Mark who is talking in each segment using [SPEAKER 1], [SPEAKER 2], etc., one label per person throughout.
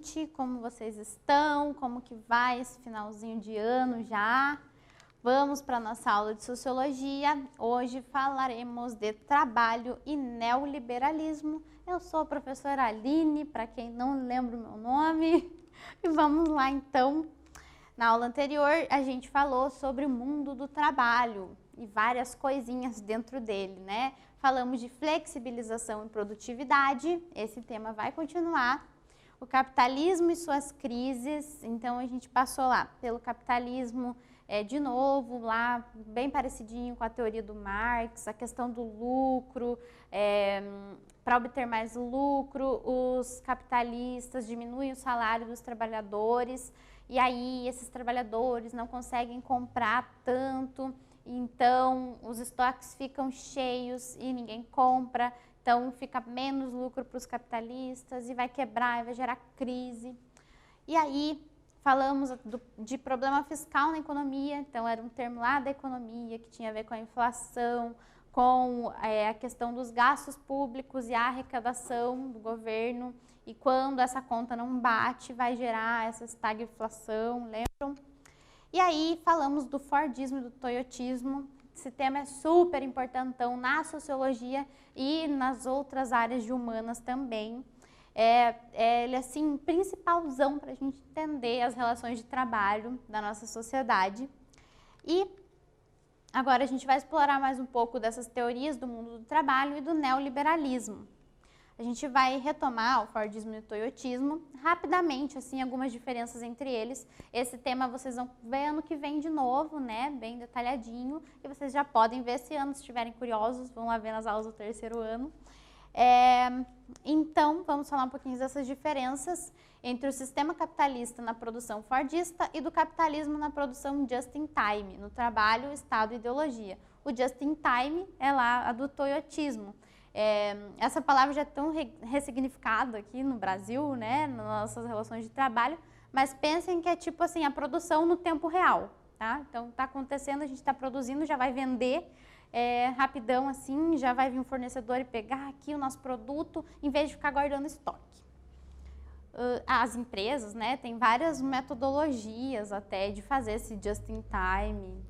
[SPEAKER 1] gente, como vocês estão, como que vai esse finalzinho de ano já? Vamos para a nossa aula de Sociologia. Hoje falaremos de trabalho e neoliberalismo. Eu sou a professora Aline, para quem não lembra o meu nome. E vamos lá então. Na aula anterior a gente falou sobre o mundo do trabalho e várias coisinhas dentro dele, né? Falamos de flexibilização e produtividade, esse tema vai continuar. O capitalismo e suas crises, então a gente passou lá pelo capitalismo de novo, lá bem parecidinho com a teoria do Marx, a questão do lucro, para obter mais lucro, os capitalistas diminuem o salário dos trabalhadores e aí esses trabalhadores não conseguem comprar tanto, então os estoques ficam cheios e ninguém compra, então fica menos lucro para os capitalistas e vai quebrar, vai gerar crise. E aí falamos de problema fiscal na economia, então era um termo lá da economia que tinha a ver com a inflação, com a questão dos gastos públicos e a arrecadação do governo, e quando essa conta não bate, vai gerar essa estagflação, lembram? E aí falamos do Fordismo e do Toyotismo. Esse tema é super importantão na sociologia e nas outras áreas de humanas também. Ele é assim, principalzão para a gente entender as relações de trabalho da nossa sociedade. E agora a gente vai explorar mais um pouco dessas teorias do mundo do trabalho e do neoliberalismo. A gente vai retomar o Fordismo e o Toyotismo rapidamente, assim, algumas diferenças entre eles. Esse tema vocês vão ver ano que vem de novo, né, bem detalhadinho, e vocês já podem ver esse ano, se estiverem curiosos, vão lá ver nas aulas do terceiro ano. Então, vamos falar um pouquinho dessas diferenças entre o sistema capitalista na produção fordista e do capitalismo na produção just in time, no trabalho, Estado e ideologia. O just in time é lá a do toyotismo. Essa palavra já é tão ressignificada aqui no Brasil, né, nas nossas relações de trabalho, mas pensem que é tipo assim, a produção no tempo real, tá? Então, está acontecendo, a gente está produzindo, já vai vender rapidão assim, já vai vir um fornecedor e pegar aqui o nosso produto, em vez de ficar guardando estoque. As empresas, né, tem várias metodologias até de fazer esse just in time.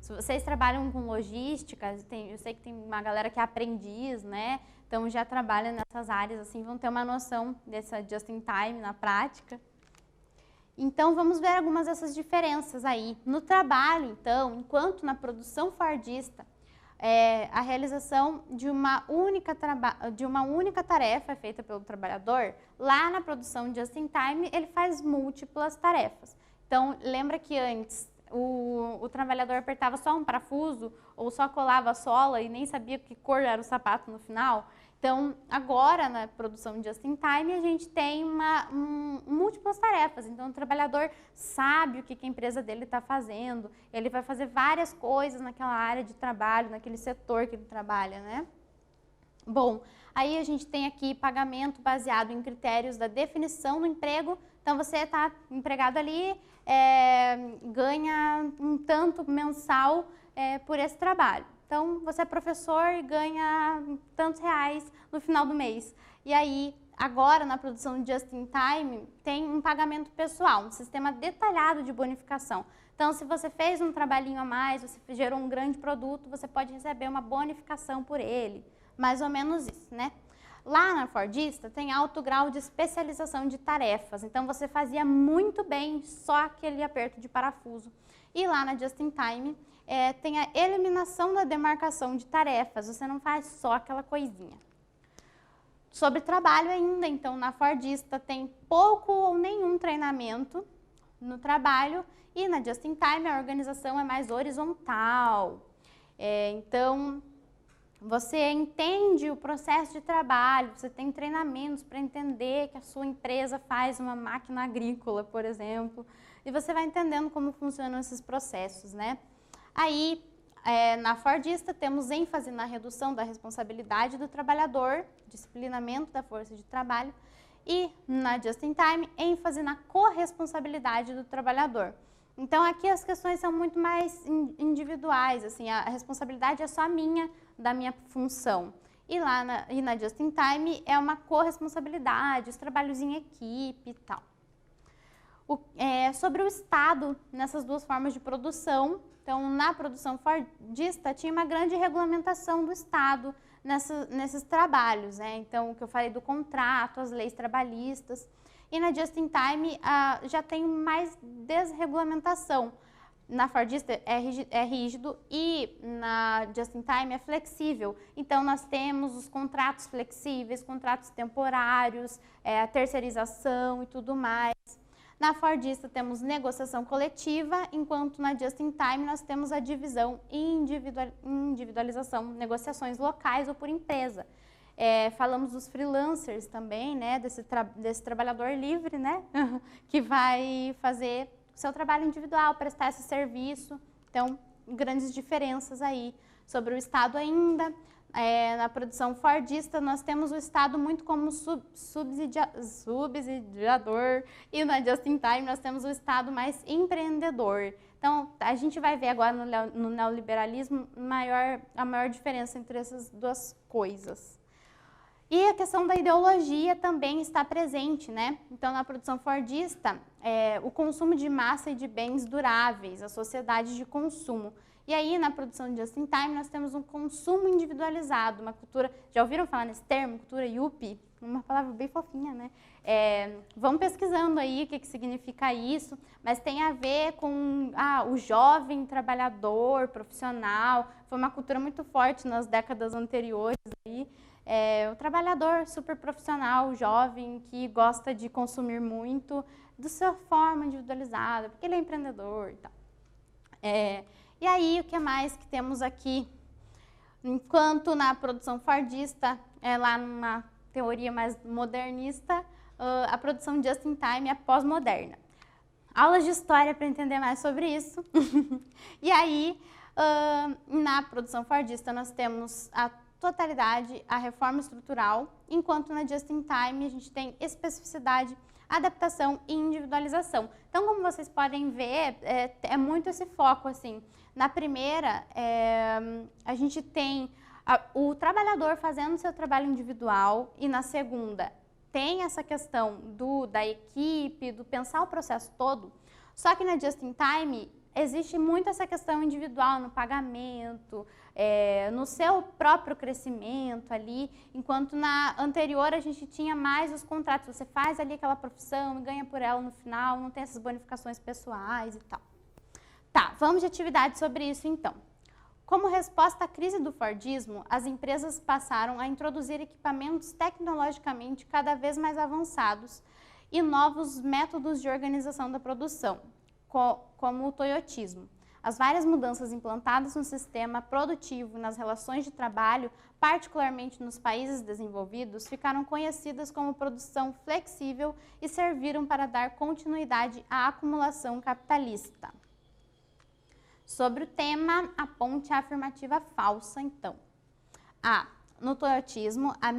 [SPEAKER 1] Se vocês trabalham com logística, eu sei que tem uma galera que é aprendiz, né, então já trabalha nessas áreas, assim, vão ter uma noção dessa just in time na prática. Então, vamos ver algumas dessas diferenças aí. No trabalho, então, enquanto na produção fordista, a realização de uma única tarefa é feita pelo trabalhador, lá na produção just in time, ele faz múltiplas tarefas. Então, lembra que antes o trabalhador apertava só um parafuso ou só colava a sola e nem sabia que cor era o sapato no final? Então, agora, na produção just in time, a gente tem múltiplas tarefas. Então, o trabalhador sabe o que a empresa dele está fazendo, ele vai fazer várias coisas naquela área de trabalho, naquele setor que ele trabalha, né? Bom, aí a gente tem aqui pagamento baseado em critérios da definição do emprego. Então, você está empregado ali, ganha um tanto mensal por esse trabalho. Então, você é professor e ganha tantos reais no final do mês. E aí, agora, na produção just in time, tem um pagamento pessoal, um sistema detalhado de bonificação. Então, se você fez um trabalhinho a mais, você gerou um grande produto, você pode receber uma bonificação por ele. Mais ou menos isso, né? Lá na Fordista, tem alto grau de especialização de tarefas. Então, você fazia muito bem só aquele aperto de parafuso. E lá na Just in Time, tem a eliminação da demarcação de tarefas, você não faz só aquela coisinha. Sobre trabalho ainda, então, na Fordista tem pouco ou nenhum treinamento no trabalho e na Just in Time a organização é mais horizontal. Então, você entende o processo de trabalho, você tem treinamentos para entender que a sua empresa faz uma máquina agrícola, por exemplo, e você vai entendendo como funcionam esses processos, né? Aí, na Fordista, temos ênfase na redução da responsabilidade do trabalhador, disciplinamento da força de trabalho, e na Just in Time, ênfase na corresponsabilidade do trabalhador. Então, aqui as questões são muito mais individuais, assim, a responsabilidade é só minha, da minha função. e na Just in Time é uma corresponsabilidade, os trabalhos em equipe e tal. Sobre o Estado nessas duas formas de produção, então na produção fordista tinha uma grande regulamentação do Estado nesses trabalhos, né? Então o que eu falei do contrato, as leis trabalhistas, e na Just in Time já tem mais desregulamentação. Na fordista é rígido e na Just in Time é flexível. Então, nós temos os contratos flexíveis, contratos temporários, a terceirização e tudo mais. Na fordista temos negociação coletiva, enquanto na Just in Time nós temos a divisão e individualização, negociações locais ou por empresa. Falamos dos freelancers também, né, desse trabalhador livre, né, que vai fazer seu trabalho individual, prestar esse serviço. Então, grandes diferenças aí. Sobre o Estado ainda, na produção fordista, nós temos o Estado muito como subsidiador, e na Just in Time nós temos o Estado mais empreendedor. Então, a gente vai ver agora no neoliberalismo a maior diferença entre essas duas coisas. E a questão da ideologia também está presente, né? Então, na produção fordista, o consumo de massa e de bens duráveis, a sociedade de consumo. E aí, na produção de Just in Time, nós temos um consumo individualizado, uma cultura... Já ouviram falar nesse termo, cultura yuppie? Uma palavra bem fofinha, né? Vão pesquisando aí o que significa isso, mas tem a ver com o jovem trabalhador, profissional. Foi uma cultura muito forte nas décadas anteriores aí. O trabalhador super profissional, jovem, que gosta de consumir muito, de sua forma individualizada, porque ele é empreendedor e tal. E aí, o que mais que temos aqui? Enquanto na produção fordista, lá numa teoria mais modernista, a produção just in time é pós-moderna. Aulas de história para entender mais sobre isso. E aí, na produção fordista, nós temos a totalidade, a reforma estrutural, enquanto na Just in Time a gente tem especificidade, adaptação e individualização. Então, como vocês podem ver, é muito esse foco, assim. Na primeira, a gente tem o trabalhador fazendo seu trabalho individual, e na segunda tem essa questão da equipe, do pensar o processo todo. Só que na Just in Time existe muito essa questão individual no pagamento, no seu próprio crescimento ali, enquanto na anterior a gente tinha mais os contratos. Você faz ali aquela profissão e ganha por ela no final, não tem essas bonificações pessoais e tal. Tá, vamos de atividade sobre isso então. Como resposta à crise do Fordismo, as empresas passaram a introduzir equipamentos tecnologicamente cada vez mais avançados e novos métodos de organização da produção, como o toyotismo. As várias mudanças implantadas no sistema produtivo e nas relações de trabalho, particularmente nos países desenvolvidos, ficaram conhecidas como produção flexível e serviram para dar continuidade à acumulação capitalista. Sobre o tema, a ponte afirmativa falsa, então. No toyotismo, a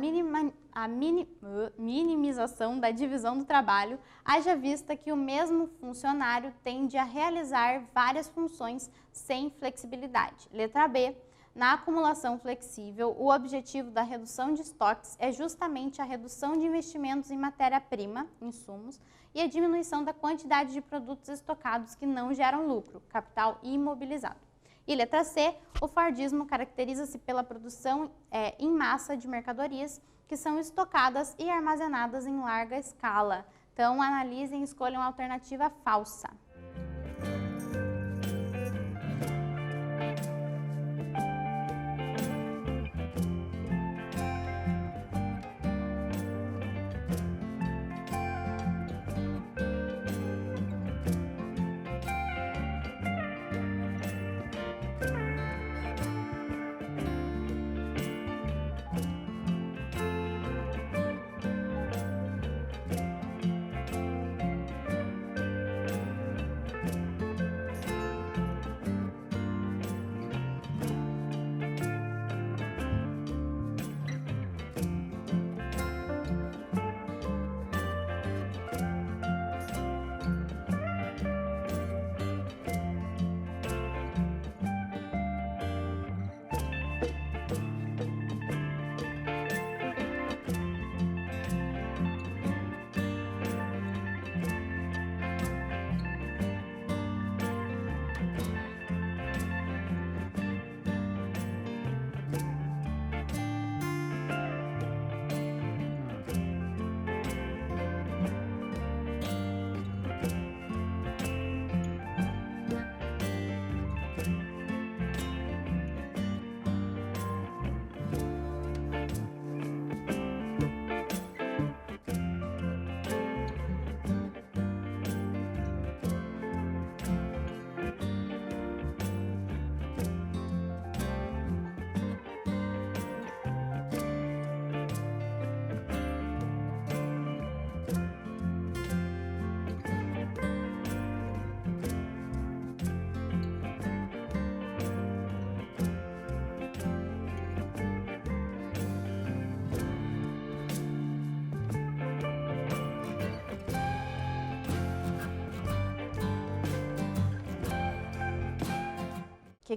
[SPEAKER 1] minimização da divisão do trabalho, haja vista que o mesmo funcionário tende a realizar várias funções sem flexibilidade. Letra B, na acumulação flexível, o objetivo da redução de estoques é justamente a redução de investimentos em matéria-prima, insumos, e a diminuição da quantidade de produtos estocados que não geram lucro, capital imobilizado. E letra C, o Fordismo caracteriza-se pela produção em massa de mercadorias que são estocadas e armazenadas em larga escala. Então, analisem e escolham a alternativa falsa.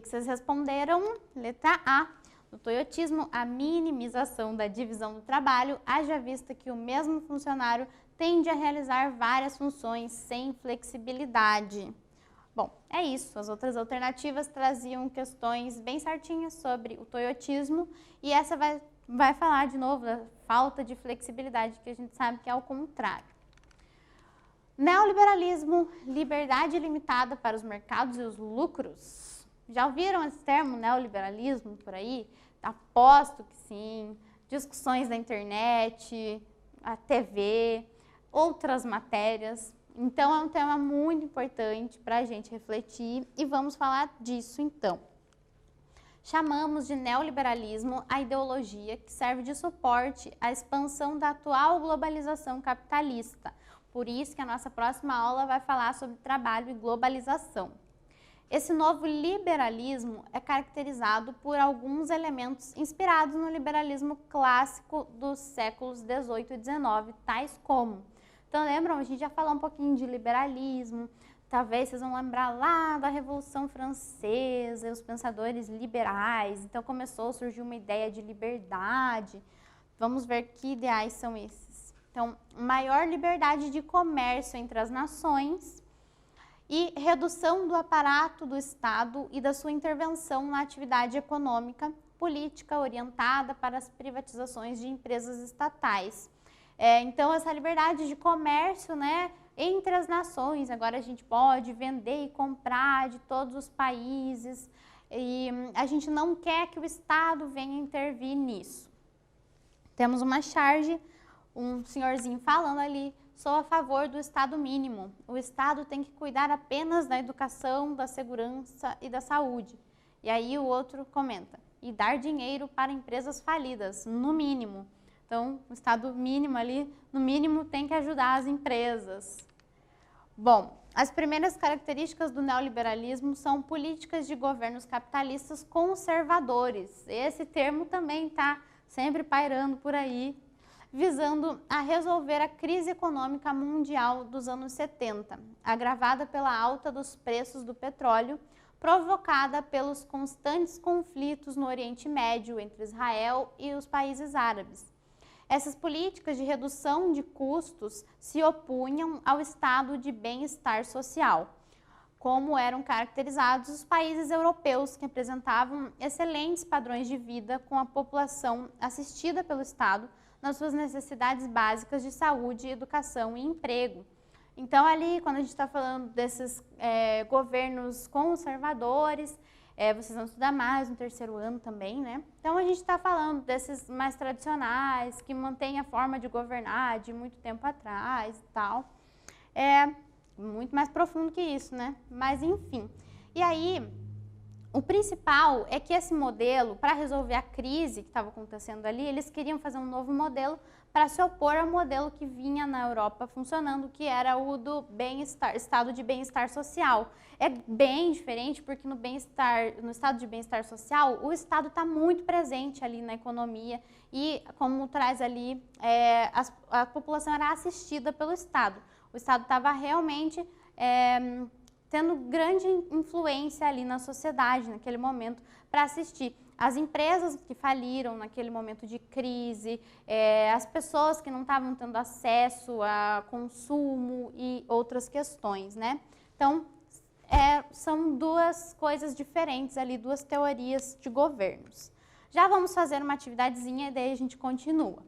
[SPEAKER 1] que vocês responderam? Letra A. No toyotismo, a minimização da divisão do trabalho, haja vista que o mesmo funcionário tende a realizar várias funções sem flexibilidade. Bom, é isso. As outras alternativas traziam questões bem certinhas sobre o toyotismo e essa vai falar de novo da falta de flexibilidade, que a gente sabe que é o contrário. Neoliberalismo, liberdade limitada para os mercados e os lucros. Já ouviram esse termo, neoliberalismo, por aí? Aposto que sim. Discussões na internet, a TV, outras matérias. Então, é um tema muito importante para a gente refletir e vamos falar disso então. Chamamos de neoliberalismo a ideologia que serve de suporte à expansão da atual globalização capitalista. Por isso que a nossa próxima aula vai falar sobre trabalho e globalização. Esse novo liberalismo é caracterizado por alguns elementos inspirados no liberalismo clássico dos séculos 18 e 19, tais como... Então, lembram? A gente já falou um pouquinho de liberalismo, talvez vocês vão lembrar lá da Revolução Francesa, os pensadores liberais, então começou a surgir uma ideia de liberdade. Vamos ver que ideais são esses. Então, maior liberdade de comércio entre as nações e redução do aparato do Estado e da sua intervenção na atividade econômica, política orientada para as privatizações de empresas estatais. Então, essa liberdade de comércio, né, entre as nações, agora a gente pode vender e comprar de todos os países e a gente não quer que o Estado venha intervir nisso. Temos uma charge, um senhorzinho falando ali, sou a favor do Estado mínimo. O Estado tem que cuidar apenas da educação, da segurança e da saúde. E aí o outro comenta, e dar dinheiro para empresas falidas, no mínimo. Então, o Estado mínimo ali, no mínimo, tem que ajudar as empresas. Bom, as primeiras características do neoliberalismo são políticas de governos capitalistas conservadores. Esse termo também está sempre pairando por aí, visando a resolver a crise econômica mundial dos anos 70, agravada pela alta dos preços do petróleo, provocada pelos constantes conflitos no Oriente Médio entre Israel e os países árabes. Essas políticas de redução de custos se opunham ao estado de bem-estar social, como eram caracterizados os países europeus que apresentavam excelentes padrões de vida com a população assistida pelo Estado nas suas necessidades básicas de saúde, educação e emprego. Então, ali, quando a gente está falando desses governos conservadores, vocês vão estudar mais no terceiro ano também, né? Então, a gente está falando desses mais tradicionais, que mantêm a forma de governar de muito tempo atrás e tal. É muito mais profundo que isso, né? Mas, enfim. E aí, o principal é que esse modelo, para resolver a crise que estava acontecendo ali, eles queriam fazer um novo modelo para se opor ao modelo que vinha na Europa funcionando, que era o do bem-estar, estado de bem-estar social. É bem diferente porque no estado de bem-estar social, o Estado está muito presente ali na economia e, como traz ali, a população era assistida pelo Estado. O Estado estava realmente tendo grande influência ali na sociedade, naquele momento, para assistir. As empresas que faliram naquele momento de crise, as pessoas que não estavam tendo acesso a consumo e outras questões, né? Então, são duas coisas diferentes ali, duas teorias de governos. Já vamos fazer uma atividadezinha e daí a gente continua.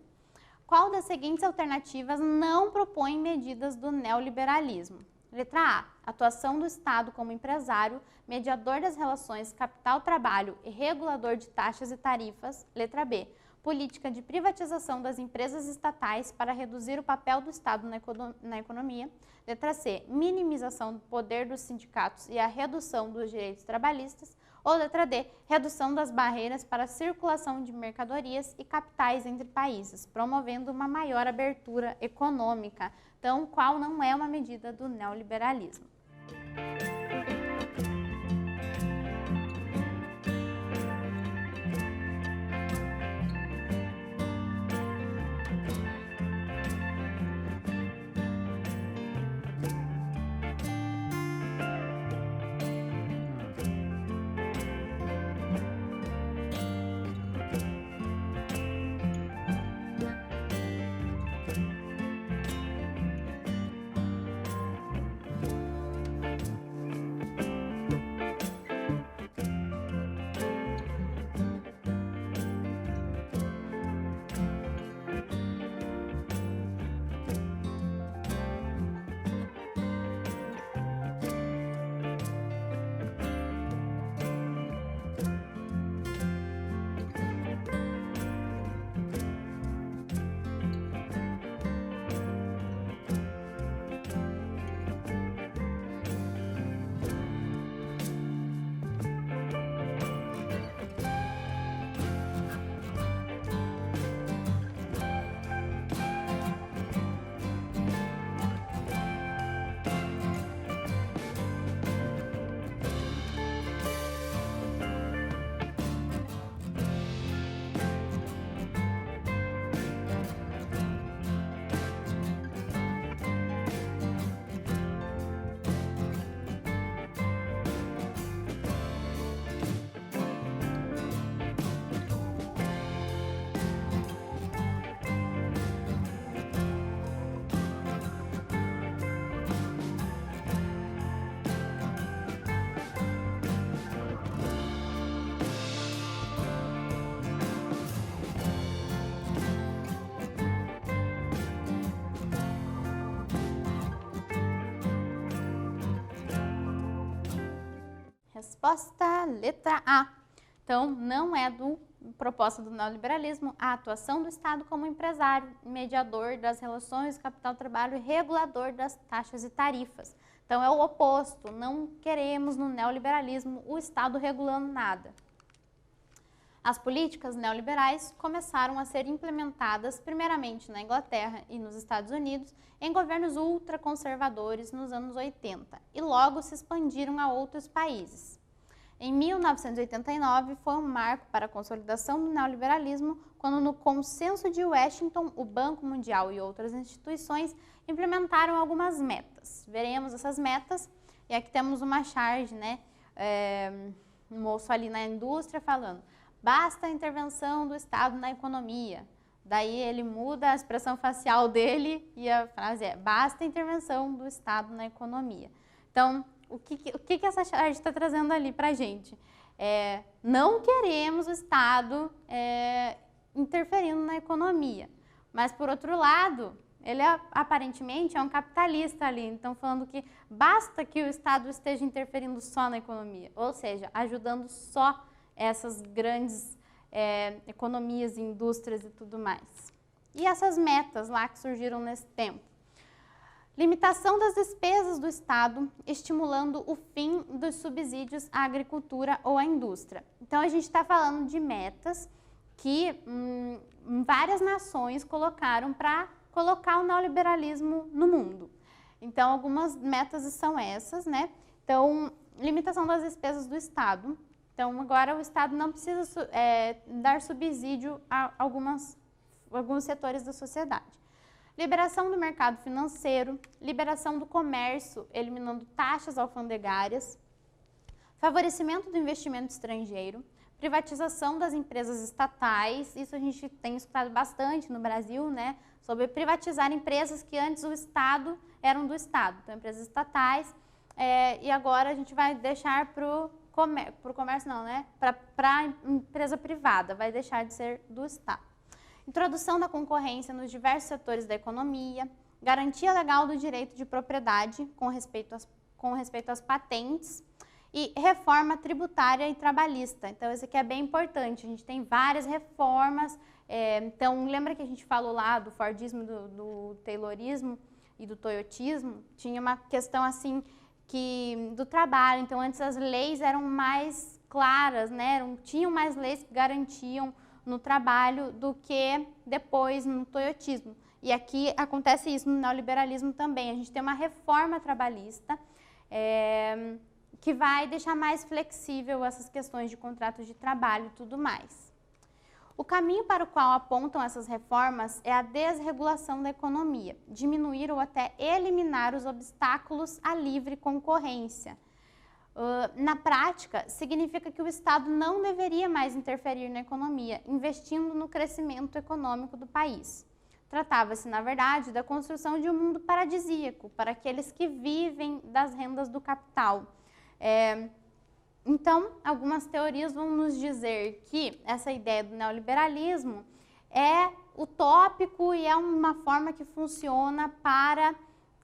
[SPEAKER 1] Qual das seguintes alternativas não propõe medidas do neoliberalismo? Letra A, atuação do Estado como empresário, mediador das relações capital-trabalho e regulador de taxas e tarifas. Letra B, política de privatização das empresas estatais para reduzir o papel do Estado na economia. Letra C, minimização do poder dos sindicatos e a redução dos direitos trabalhistas. Ou letra D, redução das barreiras para a circulação de mercadorias e capitais entre países, promovendo uma maior abertura econômica. Então, qual não é uma medida do neoliberalismo? resposta, letra A. Então, não é proposta do neoliberalismo a atuação do Estado como empresário, mediador das relações capital-trabalho e regulador das taxas e tarifas. Então, é o oposto, não queremos no neoliberalismo o Estado regulando nada. As políticas neoliberais começaram a ser implementadas primeiramente na Inglaterra e nos Estados Unidos em governos ultraconservadores nos anos 80 e logo se expandiram a outros países. Em 1989 foi um marco para a consolidação do neoliberalismo quando no Consenso de Washington o Banco Mundial e outras instituições implementaram algumas metas. Veremos essas metas e aqui temos uma charge, né? Um moço ali na indústria falando: basta a intervenção do Estado na economia. Daí ele muda a expressão facial dele e a frase é: basta a intervenção do Estado na economia. Então, o que essa charge está trazendo ali para a gente? Não queremos o Estado interferindo na economia. Mas, por outro lado, ele aparentemente é um capitalista ali. Então, falando que basta que o Estado esteja interferindo só na economia. Ou seja, ajudando só essas grandes economias, indústrias e tudo mais. E essas metas lá que surgiram nesse tempo? Limitação das despesas do Estado, estimulando o fim dos subsídios à agricultura ou à indústria. Então, a gente está falando de metas que várias nações colocaram para colocar o neoliberalismo no mundo. Então, algumas metas são essas, né? Então, limitação das despesas do Estado. Então, agora o Estado não precisa dar subsídio a alguns setores da sociedade. Liberação do mercado financeiro, liberação do comércio, eliminando taxas alfandegárias, favorecimento do investimento estrangeiro, privatização das empresas estatais, isso a gente tem escutado bastante no Brasil, né? Sobre privatizar empresas que antes o Estado eram do Estado, então empresas estatais, e agora a gente vai deixar para o comércio não, né? Para a empresa privada, vai deixar de ser do Estado. Introdução da concorrência nos diversos setores da economia, garantia legal do direito de propriedade com respeito às patentes e reforma tributária e trabalhista. Então, isso aqui é bem importante, a gente tem várias reformas. Então, lembra que a gente falou lá do Fordismo, do Taylorismo e do Toyotismo? Tinha uma questão assim do trabalho, então antes as leis eram mais claras, né? Tinham mais leis que garantiam no trabalho do que depois no toyotismo. E aqui acontece isso no neoliberalismo também. A gente tem uma reforma trabalhista que vai deixar mais flexível essas questões de contratos de trabalho e tudo mais. O caminho para o qual apontam essas reformas é a desregulação da economia, diminuir ou até eliminar os obstáculos à livre concorrência. Na prática, significa que o Estado não deveria mais interferir na economia, investindo no crescimento econômico do país. Tratava-se, na verdade, da construção de um mundo paradisíaco para aqueles que vivem das rendas do capital. Então, algumas teorias vão nos dizer que essa ideia do neoliberalismo é utópico e é uma forma que funciona para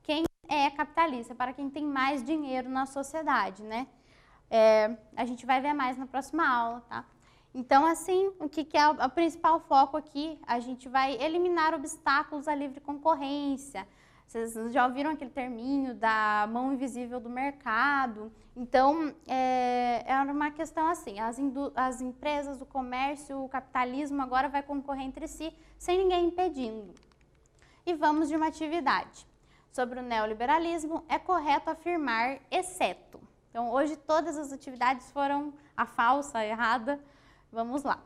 [SPEAKER 1] quem é capitalista, para quem tem mais dinheiro na sociedade, né? A gente vai ver mais na próxima aula, tá? Então, assim, o que é o principal foco aqui? A gente vai eliminar obstáculos à livre concorrência. Vocês já ouviram aquele terminho da mão invisível do mercado? Então, é uma questão assim, as empresas, o comércio, o capitalismo agora vai concorrer entre si sem ninguém impedindo. E vamos de uma atividade. Sobre o neoliberalismo, é correto afirmar exceto. Então, hoje todas as atividades foram a falsa, a errada. Vamos lá.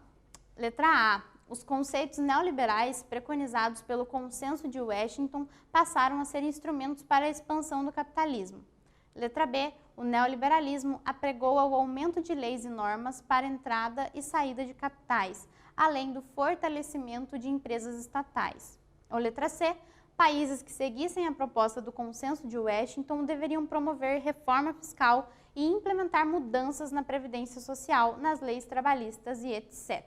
[SPEAKER 1] Letra A. Os conceitos neoliberais preconizados pelo Consenso de Washington passaram a ser instrumentos para a expansão do capitalismo. Letra B. O neoliberalismo apregou ao aumento de leis e normas para entrada e saída de capitais, além do fortalecimento de empresas estatais. Ou letra C. Países que seguissem a proposta do Consenso de Washington deveriam promover reforma fiscal e implementar mudanças na previdência social, nas leis trabalhistas e etc.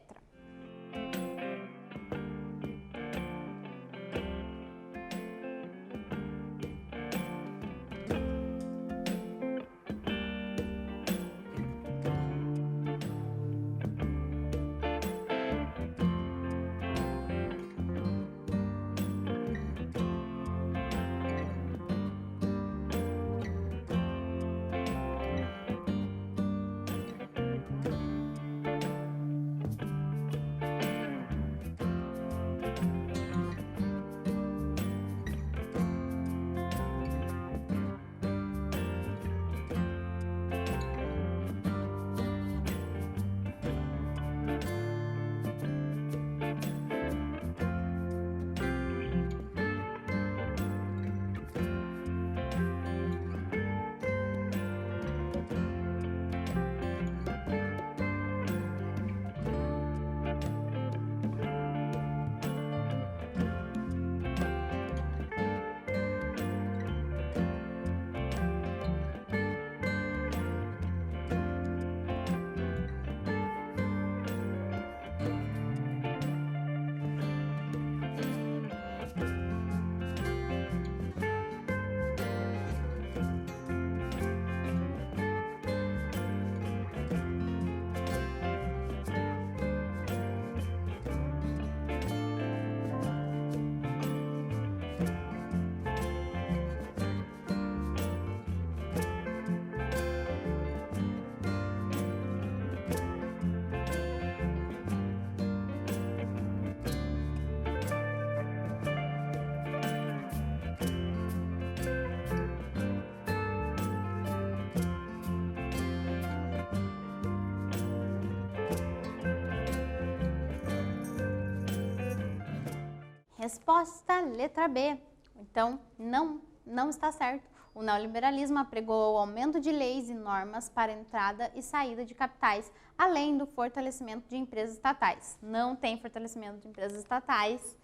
[SPEAKER 1] Resposta letra B. Então, não está certo. O neoliberalismo apregou o aumento de leis e normas para entrada e saída de capitais, além do fortalecimento de empresas estatais. Não tem fortalecimento de empresas estatais.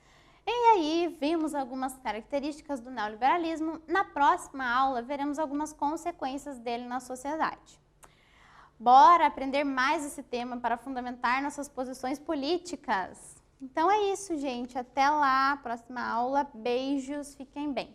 [SPEAKER 1] E aí, vimos algumas características do neoliberalismo. Na próxima aula, veremos algumas consequências dele na sociedade. Bora aprender mais esse tema para fundamentar nossas posições políticas? Então é isso, gente. Até lá, próxima aula. Beijos, fiquem bem.